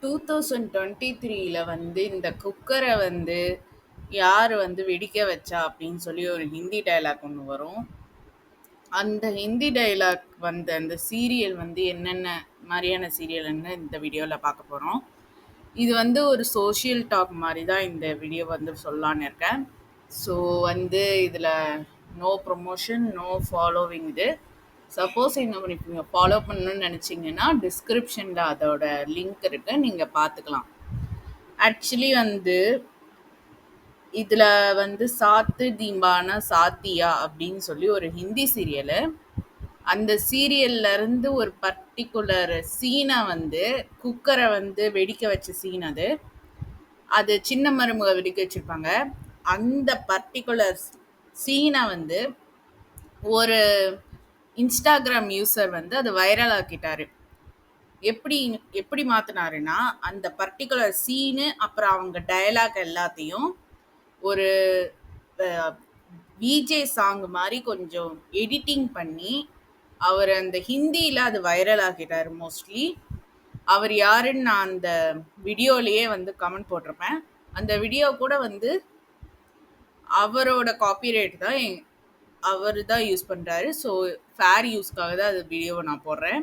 2023ல வந்து இந்த குக்கரை வந்து யார் வந்து வெடிக்க வச்சா அப்படின்னு சொல்லி ஒரு ஹிந்தி டயலாக் ஒன்று வரும். அந்த ஹிந்தி டயலாக் வந்த அந்த சீரியல் வந்து என்னென்ன மாதிரியான சீரியல்னு இந்த வீடியோவில் பார்க்க போகிறோம். இது வந்து ஒரு சோஷியல் டாக் மாதிரி தான் இந்த வீடியோ வந்து சொல்லலான்னு இருக்கேன். ஸோ வந்து இதில் நோ ப்ரொமோஷன், நோ ஃபாலோவிங். இது சப்போஸ் நீங்கள் ஃபாலோ பண்ணணும்னு நினச்சிங்கன்னா டிஸ்கிரிப்ஷனில் அதோட லிங்க் இருக்கு, நீங்கள் பார்த்துக்கலாம். ஆக்சுவலி வந்து இதில் வந்து சாத்து தீம்பானா சாத்தியா அப்படின்னு சொல்லி ஒரு ஹிந்தி சீரியலு. அந்த சீரியல்லேருந்து ஒரு பர்டிகுலர் சீனை வந்து குக்கரை வந்து வெடிக்க வச்ச சீன் அது சின்ன மருமக வெடிக்க வச்சுருப்பாங்க. அந்த பர்டிகுலர் சீனை வந்து ஒரு இன்ஸ்டாகிராம் யூசர் வந்து அது வைரல் ஆக்கிட்டாரு. எப்படி மாற்றினாருன்னா, அந்த பர்டிகுலர் சீனு அப்புறம் அவங்க டயலாக் எல்லாத்தையும் ஒரு விஜே சாங் மாதிரி கொஞ்சம் எடிட்டிங் பண்ணி அவர் அந்த ஹிந்தியில் அது வைரல் ஆக்கிட்டார். மோஸ்ட்லி அவர் யாருன்னு நான் அந்த வீடியோலேயே வந்து கமெண்ட் போட்டிருப்பேன். அந்த வீடியோ கூட வந்து அவரோட காப்பிரைட் தான், அவர் தான் யூஸ் பண்ணுறாரு. ஸோ ஃபேர் யூஸ்க்காக தான் அது வீடியோவை நான் போடுறேன்.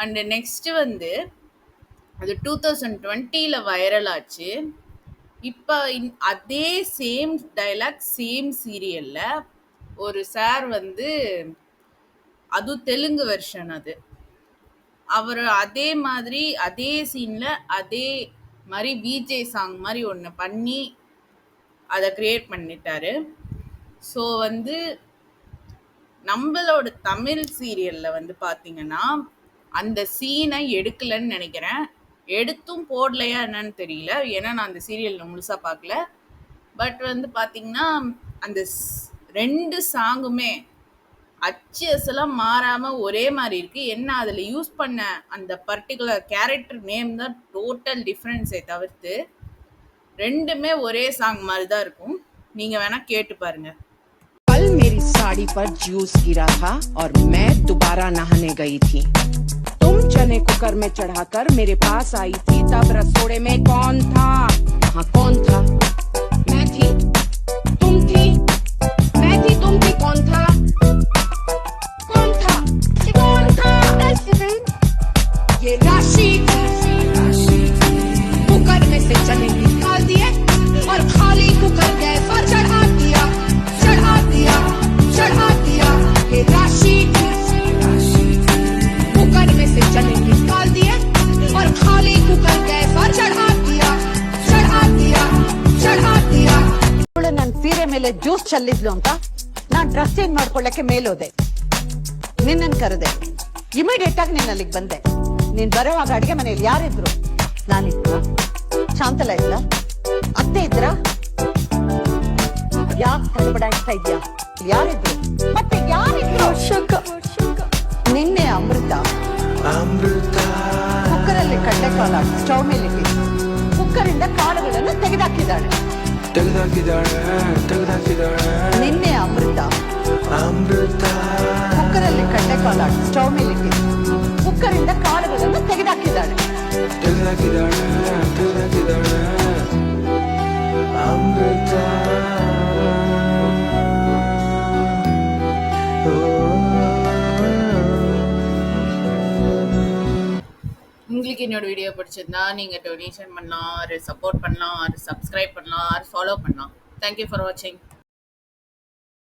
அண்டு நெக்ஸ்ட்டு வந்து அது 2020ல் வைரல் ஆச்சு. இப்போ அதே சேம் டைலாக் சேம் சீரியலில் ஒரு சார் வந்து, அதுவும் தெலுங்கு வெர்ஷன், அவர் அதே மாதிரி அதே சீனில் அதே மாதிரி விஜே சாங் மாதிரி ஒன்று பண்ணி அதை க்ரியேட் பண்ணிட்டாரு. ஸோ வந்து நம்மளோட தமிழ் சீரியலில் வந்து பார்த்திங்கன்னா அந்த சீனை எடுக்கலைன்னு நினைக்கிறேன். எடுத்தும் போடலையா என்னன்னு தெரியல, ஏன்னா நான் அந்த சீரியலில் முழுசாக பார்க்கல. பட் வந்து பார்த்திங்கன்னா அந்த 2 சாங்குமே அச்சு அசலாம் மாறாமல் ஒரே மாதிரி இருக்குது. என்ன அதில் யூஸ் பண்ண அந்த பர்டிகுலர் கேரக்டர் நேம் தான் டோட்டல் டிஃப்ரென்ஸை தவிர்த்து ரெண்டுமே ஒரே சாங் மாதிரி தான் இருக்கும். நீங்கள் வேணால் கேட்டு பாருங்கள். कल मेरी साड़ी पर जूस गिरा था और मैं दोबारा नहाने गई थी. तुम चने कुकर में चढ़ाकर मेरे पास आई थी, तब रसोड़े में कौन था? हाँ कौन था? मैं थी, तुम थी, मैं थी, तुम थी, कौन था? कौन था? कौन था? ये राशि कुकर में से चने निकाल दिए और खाली कुकर गैस पर चढ़ा दिया, चढ़ा दिया, चढ़ा दिया. ये राशि कुकर में से चने निकाल दिए और खाली कुकर गैस पर चढ़ा दिया, चढ़ा दिया, चढ़ा दिया. ನನ್ನ ಸೀರೆ ಮೇಲೆ ಜ್ಯೂಸ್ ಚೆಲ್ಲಿದ್ಲು ಅಂತ ನಾನು ಡ್ರೆಸ್ ಚೇಂಜ್ ಮಾಡ್ಕೊಳ್ಳಕ್ಕೆ ಮೇಲೋದೆ. ನಿನ್ನನ್ನು ಕರೆದೆ, ಇಮಿಡಿಯೇಟ್ ಆಗಿ ನೀನು ಅಲ್ಲಿಗೆ ಬಂದೆ. ನೀನ್ ಬರೋವಾಗ ಅಡಿಗೆ ಮನೆಯಲ್ಲಿ ಯಾರಿದ್ರು? ನಾನಿದ್ರ, ಶಾಂತಲ ಇದ್ರ, ಅತ್ತೆ ಇದ್ರ? ಯಾಕೆ ತಡಬಡಾಯಿಸ್ತಾ ಇದ್ಯಾ? ಯಾರಿದ್ರು? ಮತ್ತೆ ಯಾರಿದ್ರು? ನಿನ್ನೆ ಅಮೃತ ಕುಕ್ಕರಲ್ಲಿ ಕಡ್ಲೆಕಾಳು ಹಾಕಿ ಸ್ಟವ್ ಮೇಲೆ ಇಟ್ಟು ಕುಕ್ಕರಿಂದ ಕಾಳುಗಳನ್ನು ತೆಗೆದಾಕಿದ್ದಾಳೆ. ನಿನ್ನೆ ಅಮೃತ ಕುಕ್ಕರಲ್ಲಿ ಕಡ್ಲೆಕಾಳು ಹಾಕಿ ಸ್ಟವ್ ಮೇಲೆ ಇಟ್ಟು ಕುಕ್ಕರಿಂದ ಕಾಳುಗಳನ್ನು ತೆಗೆದಾಕಿದ್ದಾಳೆ. உங்களுக்கு என்னோட வீடியோ பிடிச்சிருந்தா நீங்கள் டொனேஷன் பண்ணலாம், ஒரு சப்போர்ட் பண்ணலாம், ஒரு சப்ஸ்கிரைப் பண்ணலாம், ஒரு ஃபாலோ பண்ணலாம். தேங்க்யூ ஃபார் வாட்சிங்.